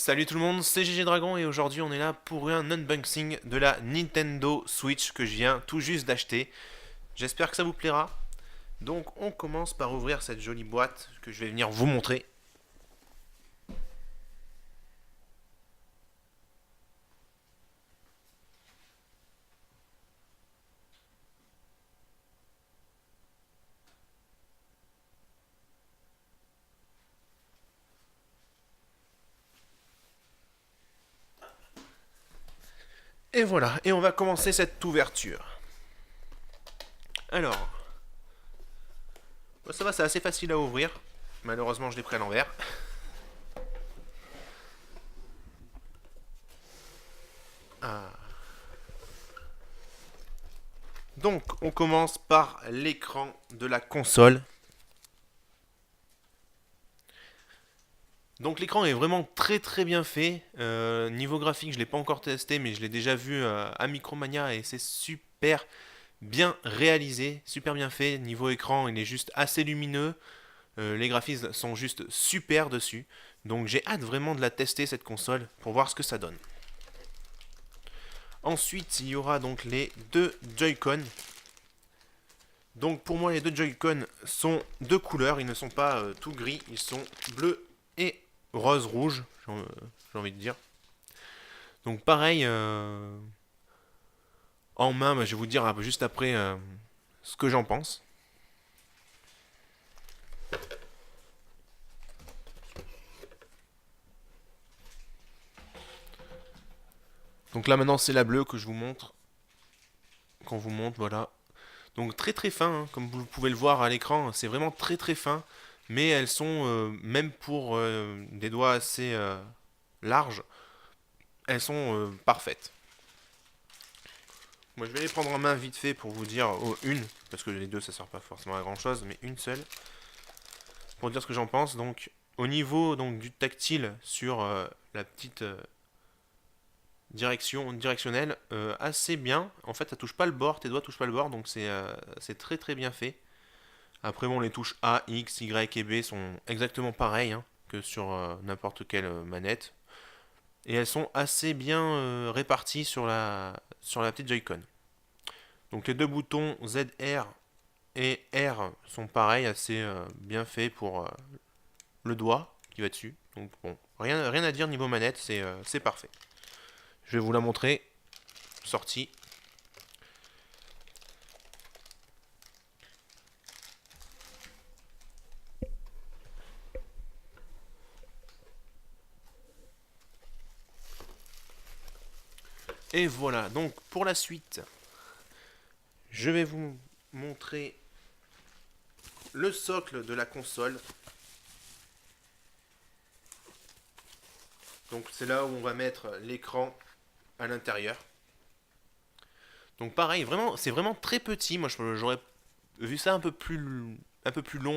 Salut tout le monde, c'est GG Dragon et aujourd'hui on est là pour un unboxing de la Nintendo Switch que je viens tout juste d'acheter. J'espère que ça vous plaira. Donc on commence par ouvrir cette jolie boîte que je vais venir vous montrer. Et voilà, et on va commencer cette ouverture. Alors, ça va, c'est assez facile à ouvrir. Malheureusement je l'ai pris à l'envers. Ah. Donc on commence par l'écran de la console. Donc l'écran est vraiment très bien fait. Niveau graphique, je ne l'ai pas encore testé, mais je l'ai déjà vu à Micromania et c'est super bien réalisé, super bien fait. Niveau écran, il est juste assez lumineux. Les graphismes sont juste super dessus. Donc j'ai hâte vraiment de la tester cette console pour voir ce que ça donne. Ensuite, il y aura donc les deux Joy-Con. Donc pour moi, les deux Joy-Con sont de couleurs, ils ne sont pas tout gris, ils sont bleus et rose-rouge, j'ai envie de dire. Donc pareil, en main, bah, je vais vous dire juste après ce que j'en pense. Donc là maintenant c'est la bleue que je vous montre, qu'on vous montre, voilà. Donc très fin, hein, comme vous pouvez le voir à l'écran, c'est vraiment très fin. Mais elles sont, même pour des doigts assez larges, elles sont parfaites. Moi je vais les prendre en main vite fait pour vous dire une, parce que les deux ça sert pas forcément à grand chose, mais une seule, pour dire ce que j'en pense. Donc au niveau donc, du tactile sur la petite directionnelle, assez bien. En fait ça touche pas le bord, tes doigts touchent pas le bord, donc c'est très bien fait. Après bon les touches A, X, Y et B sont exactement pareilles hein, que sur n'importe quelle manette. Et elles sont assez bien réparties sur la petite Joy-Con. Donc les deux boutons ZR et R sont pareils, assez bien faits pour le doigt qui va dessus. Donc bon, rien à dire niveau manette, c'est parfait. Je vais vous la montrer, sortie. Et voilà, donc pour la suite, je vais vous montrer le socle de la console. Donc c'est là où on va mettre l'écran à l'intérieur. Donc pareil, vraiment, c'est vraiment très petit. Moi, j'aurais vu ça un peu plus long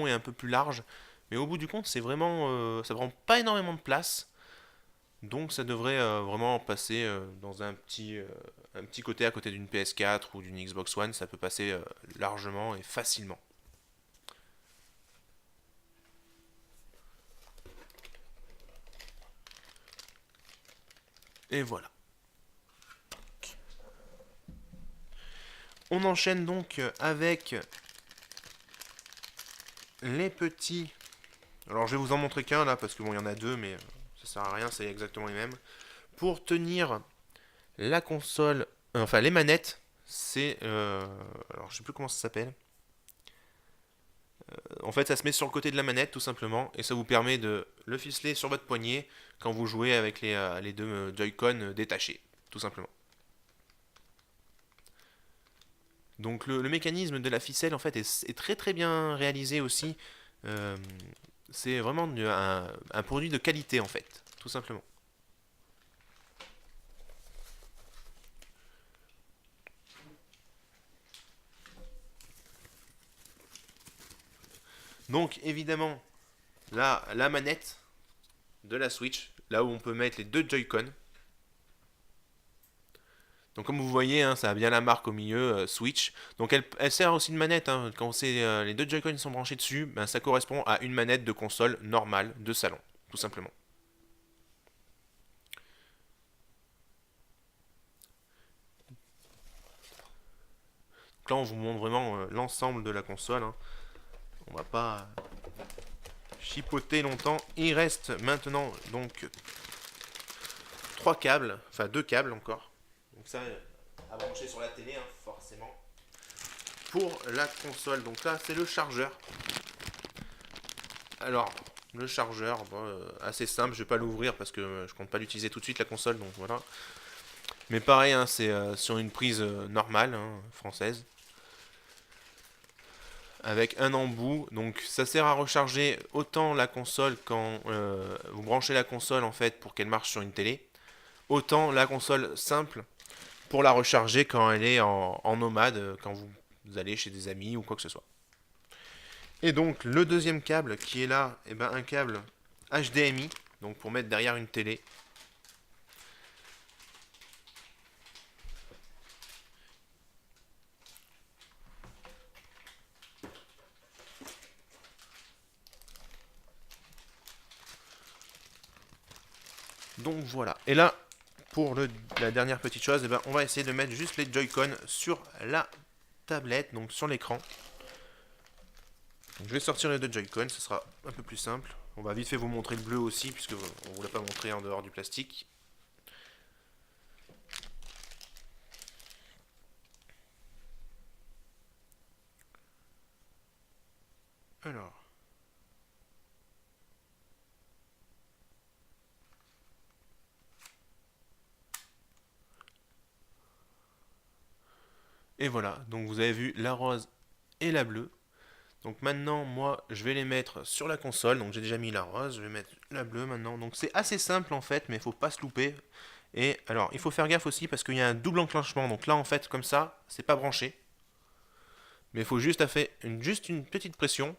et un peu plus large. Mais au bout du compte, c'est vraiment, ça prend pas énormément de place. Donc ça devrait vraiment passer dans un petit côté à côté d'une PS4 ou d'une Xbox One. Ça peut passer largement et facilement. Et voilà. On enchaîne donc avec les petits. Alors je vais vous en montrer qu'un là parce que bon il y en a deux mais ça sert à rien, c'est exactement les mêmes. Pour tenir la console, enfin les manettes, c'est alors je sais plus comment ça s'appelle. En fait ça se met sur le côté de la manette tout simplement et ça vous permet de le ficeler sur votre poignet quand vous jouez avec les deux Joy-Con détachés, tout simplement. Donc le mécanisme de la ficelle en fait est très bien réalisé aussi. Euh, c'est vraiment un produit de qualité en fait, tout simplement. Donc évidemment, là, la manette de la Switch, là où on peut mettre les deux Joy-Con. Donc comme vous voyez, hein, ça a bien la marque au milieu, Switch. Donc elle sert aussi de manette. Hein. Quand les deux Joy-Con sont branchés dessus, ben, ça correspond à une manette de console normale de salon, tout simplement. Donc là, on vous montre vraiment l'ensemble de la console, hein. On va pas chipoter longtemps. Il reste maintenant donc trois câbles, enfin deux câbles encore. Donc ça, à brancher sur la télé, hein, forcément. Pour la console, donc là, c'est le chargeur. Alors, le chargeur, bon, assez simple, je vais pas l'ouvrir parce que je compte pas l'utiliser tout de suite la console, donc voilà. Mais pareil, hein, c'est sur une prise normale, hein, française, avec un embout. Donc ça sert à recharger autant la console quand vous branchez la console en fait pour qu'elle marche sur une télé, autant la console simple pour la recharger quand elle est en nomade, quand vous allez chez des amis ou quoi que ce soit. Et donc le deuxième câble qui est là, eh ben, un câble HDMI, donc pour mettre derrière une télé. Donc voilà. Et là, pour la dernière petite chose, eh ben, on va essayer de mettre juste les Joy-Con sur la tablette, donc sur l'écran. Je vais sortir les deux Joy-Con, ce sera un peu plus simple. On va vite fait vous montrer le bleu aussi, puisque on ne vous l'a pas montré en dehors du plastique. Alors. Et voilà, donc vous avez vu la rose et la bleue. Donc maintenant, moi, je vais les mettre sur la console. Donc j'ai déjà mis la rose, je vais mettre la bleue maintenant. Donc c'est assez simple en fait, mais il ne faut pas se louper. Et alors, il faut faire gaffe aussi parce qu'il y a un double enclenchement. Donc là, en fait, comme ça, c'est pas branché. Mais il faut juste faire juste une petite pression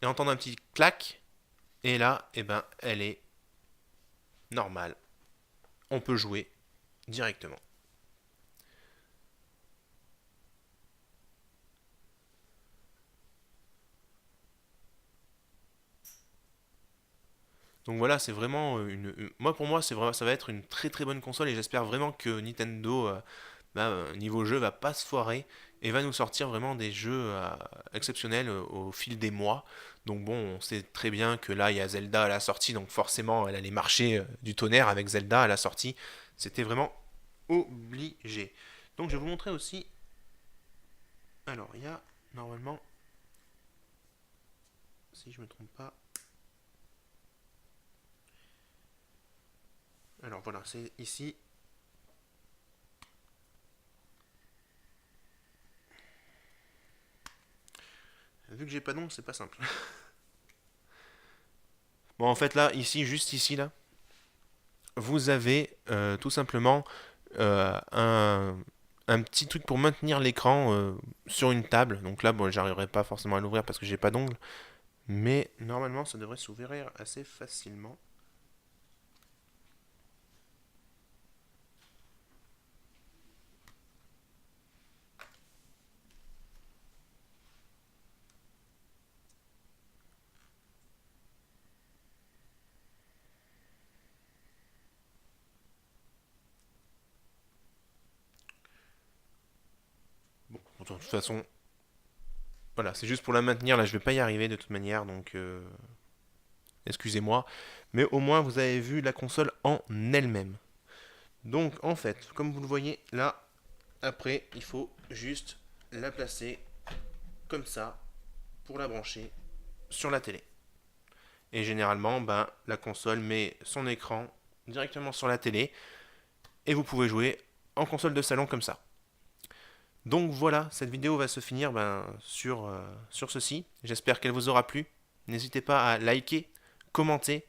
et entendre un petit clac. Et là, eh ben, elle est normale. On peut jouer directement. Donc voilà, c'est vraiment moi pour moi, c'est vraiment, ça va être une très très bonne console et j'espère vraiment que Nintendo, niveau jeu, va pas se foirer et va nous sortir vraiment des jeux exceptionnels au fil des mois. Donc bon, on sait très bien que là, il y a Zelda à la sortie, donc forcément, elle allait marcher du tonnerre avec Zelda à la sortie. C'était vraiment obligé. Donc je vais vous montrer aussi. Alors, il y a normalement, si je me trompe pas. Alors voilà, c'est ici. Vu que j'ai pas d'ongle, c'est pas simple. Bon, en fait, là, ici, juste ici, là, vous avez tout simplement un petit truc pour maintenir l'écran sur une table. Donc là, bon, j'arriverai pas forcément à l'ouvrir parce que j'ai pas d'ongle. Mais normalement, ça devrait s'ouvrir assez facilement. Bon, de toute façon, voilà, c'est juste pour la maintenir. Là, je vais pas y arriver de toute manière, donc excusez-moi. Mais au moins, vous avez vu la console en elle-même. Donc, en fait, comme vous le voyez là, après, il faut juste la placer comme ça pour la brancher sur la télé. Et généralement, ben, la console met son écran directement sur la télé et vous pouvez jouer en console de salon comme ça. Donc voilà, cette vidéo va se finir sur ceci. J'espère qu'elle vous aura plu. N'hésitez pas à liker, commenter,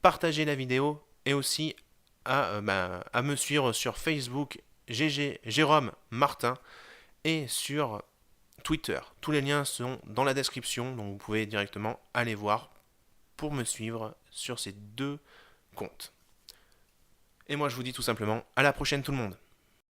partager la vidéo et aussi à me suivre sur Facebook GG Jérôme Martin et sur Twitter. Tous les liens sont dans la description, donc vous pouvez directement aller voir pour me suivre sur ces deux comptes. Et moi je vous dis tout simplement à la prochaine tout le monde.